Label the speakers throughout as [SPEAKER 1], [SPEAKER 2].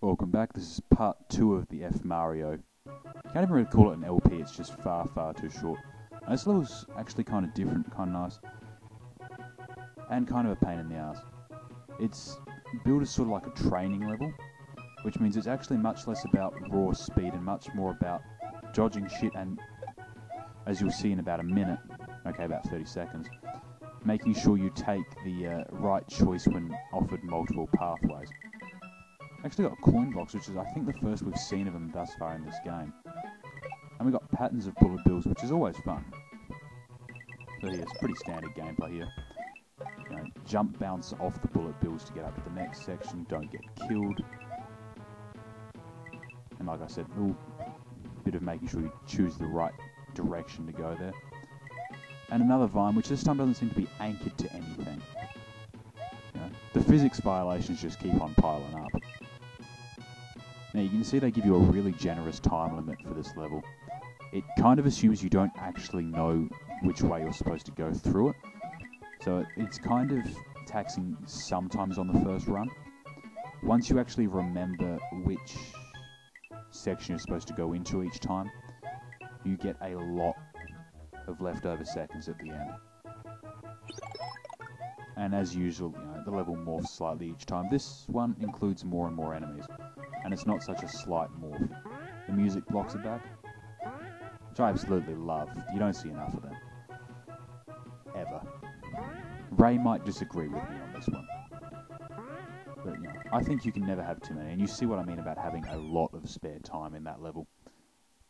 [SPEAKER 1] Welcome back. This is part 2 of the F Mario. Can't even really call it an LP, it's just far too short. And this level's actually kind of different, kind of nice. And kind of a pain in the ass. It's built as sort of like a training level, which means it's actually much less about raw speed and much more about dodging shit and, as you'll see in about a minute, okay, about 30 seconds, making sure you take the right choice when offered multiple pathways. Actually got coin blocks, which is I think the first we've seen of them thus far in this game. And we got patterns of bullet bills, which is always fun. So yeah, it's pretty standard gameplay here. You know, jump, bounce off the bullet bills to get up to the next section, don't get killed. And like I said, a little bit of making sure you choose the right direction to go there. And another vine, which this time doesn't seem to be anchored to anything. You know, the physics violations just keep on piling up. Now you can see they give you a really generous time limit for this level. It kind of assumes you don't actually know which way you're supposed to go through it. So it's kind of taxing sometimes on the first run. Once you actually remember which section you're supposed to go into each time, you get a lot of leftover seconds at the end. And as usual, you know, the level morphs slightly each time. This one includes more and more enemies, and it's not such a slight morph. The music blocks are back, which I absolutely love. You don't see enough of them. Ever. Ray might disagree with me on this one. But, you know, I think you can never have too many, and you see what I mean about having a lot of spare time in that level.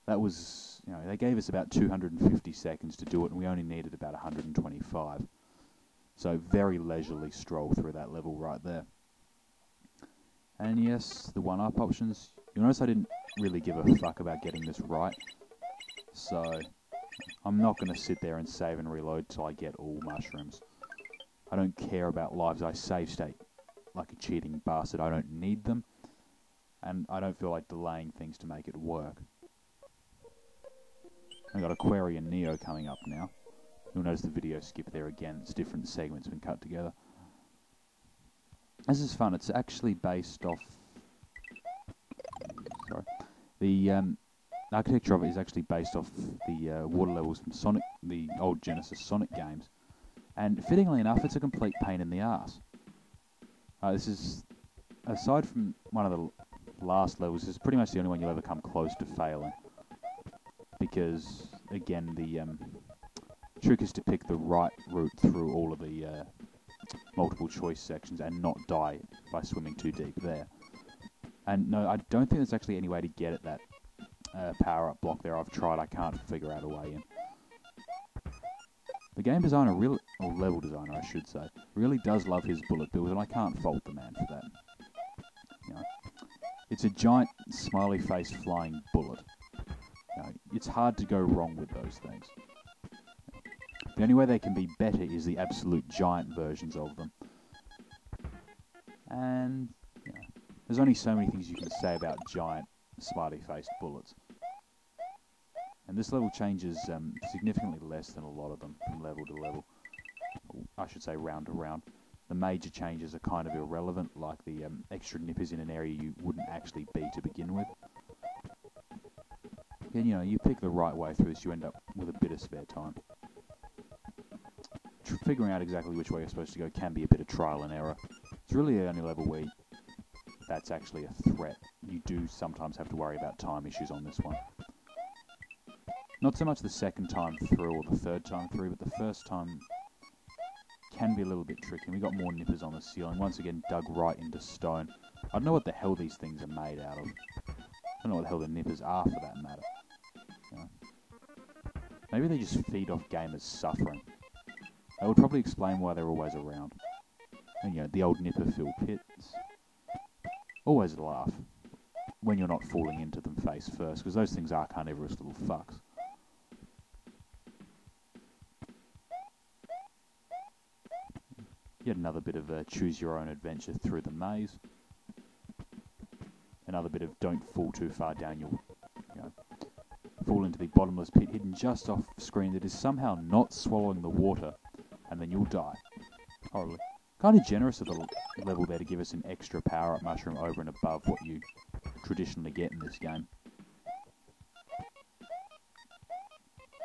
[SPEAKER 1] That was, you know, they gave us about 250 seconds to do it, and we only needed about 125. So very leisurely stroll through that level right there. And yes, the one-up options. You'll notice I didn't really give a fuck about getting this right. So I'm not going to sit there and save and reload till I get all mushrooms. I don't care about lives. I save state like a cheating bastard. I don't need them. And I don't feel like delaying things to make it work. I've got Aquarian Neo coming up now. You'll notice the video skip there again. It's different segments been cut together. This is fun. It's actually based off... Sorry. The architecture of it is actually based off the water levels from Sonic, the old Genesis Sonic games. And fittingly enough, it's a complete pain in the ass. This is, aside from one of the last levels, this is pretty much the only one you'll ever come close to failing. Because, again, the trick is to pick the right route through all of the multiple choice sections and not die by swimming too deep there. And no, I don't think there's actually any way to get at that power-up block there. I've tried, I can't figure out a way in. The game designer really, or level designer I should say, really does love his bullet bills, and I can't fault the man for that. You know, it's a giant smiley face flying bullet. You know, it's hard to go wrong with those things. The only way they can be better is the absolute giant versions of them. And you know, there's only so many things you can say about giant smiley-faced bullets. And this level changes significantly less than a lot of them from level to level. Or I should say round to round. The major changes are kind of irrelevant, like the extra nippers in an area you wouldn't actually be to begin with. And you know, you pick the right way through this, you end up with a bit of spare time. Figuring out exactly which way you're supposed to go can be a bit of trial and error. It's really the only level where that's actually a threat. You do sometimes have to worry about time issues on this one. Not so much the second time through or the third time through, but the first time can be a little bit tricky. We got more nippers on the ceiling, once again dug right into stone. I don't know what the hell these things are made out of. I don't know what the hell the nippers are for that matter. You know, maybe they just feed off gamers' suffering. That would probably explain why they're always around. And you know, the old nipper-filled pits. Always a laugh when you're not falling into them face first, because those things are carnivorous little fucks. Yet another bit of choose-your-own-adventure through the maze. Another bit of don't fall too far down, you'll fall into the bottomless pit hidden just off screen that is somehow not swallowing the water, and then you'll die. Horribly. Kind of generous of the level there to give us an extra power-up mushroom over and above what you traditionally get in this game.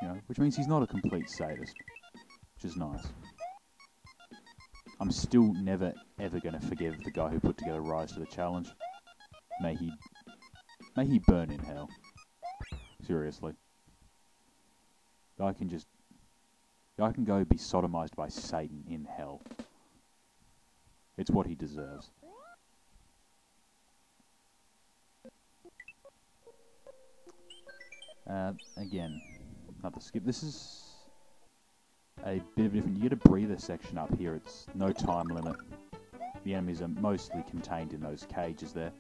[SPEAKER 1] You know, which means he's not a complete sadist, which is nice. I'm still never ever going to forgive the guy who put together Rise to the Challenge. May he burn in hell. Seriously. I can go be sodomized by Satan in hell. It's what he deserves. Again, another skip. This is a bit of different. You get a breather section up here. It's no time limit. The enemies are mostly contained in those cages there.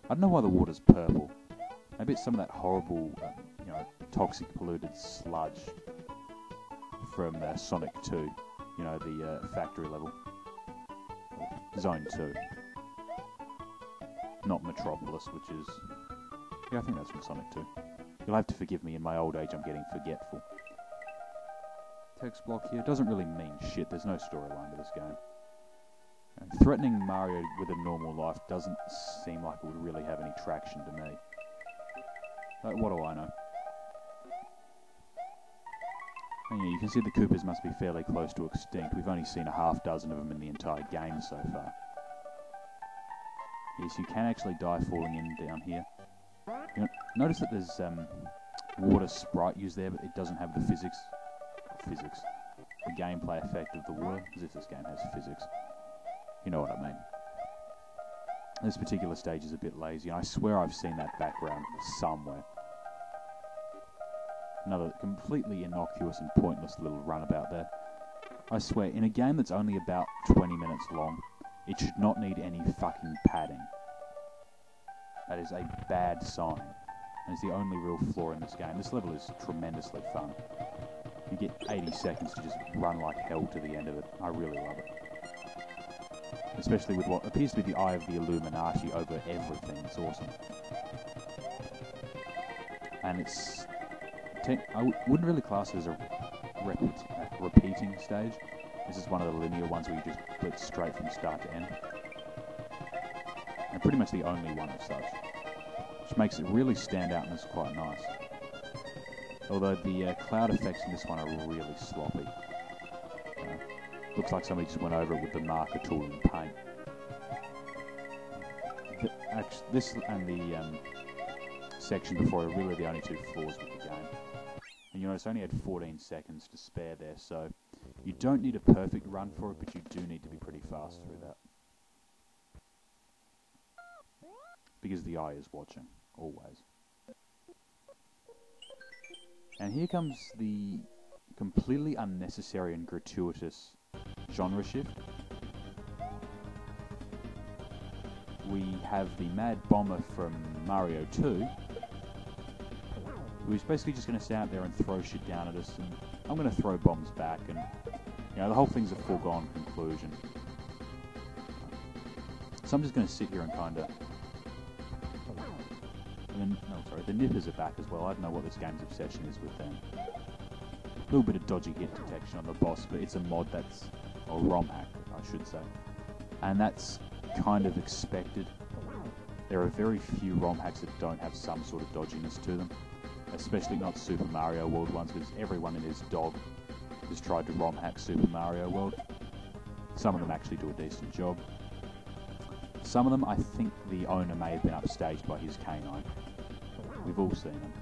[SPEAKER 1] I don't know why the water's purple. Maybe it's some of that horrible, toxic polluted sludge from Sonic 2. You know, the factory level. Zone 2. Not Metropolis, which is... Yeah, I think that's from Sonic 2. You'll have to forgive me, in my old age I'm getting forgetful. Text block here doesn't really mean shit, there's no storyline to this game. Threatening Mario with a normal life doesn't seem like it would really have any traction to me. But what do I know? And yeah, you can see the Koopas must be fairly close to extinct. We've only seen a half dozen of them in the entire game so far. Yes, you can actually die falling in down here. You know, notice that there's water sprite used there, but it doesn't have the the gameplay effect of the water, as if this game has physics. You know what I mean. This particular stage is a bit lazy, and I swear I've seen that background somewhere. Another completely innocuous and pointless little runabout there. I swear, in a game that's only about 20 minutes long, it should not need any fucking padding. That is a bad sign, and it's the only real flaw in this game. This level is tremendously fun. You get 80 seconds to just run like hell to the end of it. I really love it. Especially with what appears to be the eye of the Illuminati over everything. It's awesome. And it's... I wouldn't really class it as a repeating stage. This is one of the linear ones where you just blitz straight from start to end. And pretty much the only one of such. Which makes it really stand out and is quite nice. Although the cloud effects in this one are really sloppy. Looks like somebody just went over it with the marker tool and paint. This and the section before are really the only two flaws with the game. And you notice I only had 14 seconds to spare there, so you don't need a perfect run for it, but you do need to be pretty fast through that. Because the eye is watching, always. And here comes the completely unnecessary and gratuitous genre shift. We have the Mad Bomber from Mario 2, who's basically just going to stand out there and throw shit down at us, and I'm going to throw bombs back, and the whole thing's a foregone conclusion. So I'm just going to sit here and kind of... the nippers are back as well. I don't know what this game's obsession is with them. A little bit of dodgy hit detection on the boss, but it's a mod that's... or ROM hack, I should say. And that's kind of expected. There are very few ROM hacks that don't have some sort of dodginess to them. Especially not Super Mario World ones, because everyone and his dog has tried to ROM hack Super Mario World. Some of them actually do a decent job. Some of them, I think the owner may have been upstaged by his canine. We've all seen them.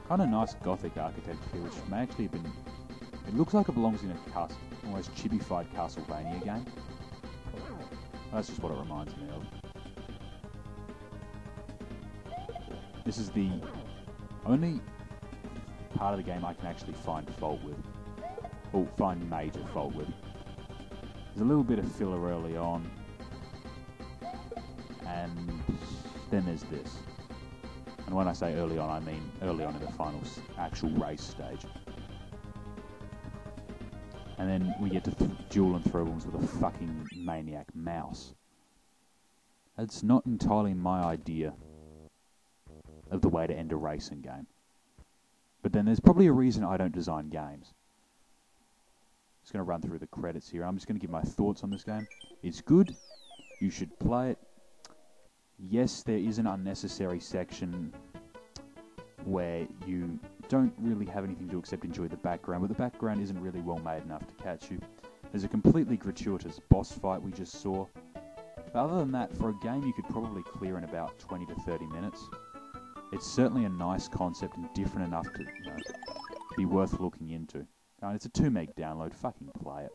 [SPEAKER 1] Kind of nice gothic architecture here, which may actually have been... It looks like it belongs in a almost chibified Castlevania game. That's just what it reminds me of. This is the only part of the game I can actually find fault with. Or find major fault with. There's a little bit of filler early on. And then there's this. And when I say early on, I mean early on in the final actual race stage. And then we get to duel and throw bombs with a fucking maniac mouse. It's not entirely my idea of the way to end a racing game. But then there's probably a reason I don't design games. just going to run through the credits here. I'm just going to give my thoughts on this game. It's good. You should play it. Yes, there is an unnecessary section where you don't really have anything to do except enjoy the background, but the background isn't really well made enough to catch you. There's a completely gratuitous boss fight we just saw. But other than that, for a game you could probably clear in about 20 to 30 minutes. It's certainly a nice concept and different enough to, be worth looking into. And it's a 2 meg download, fucking play it.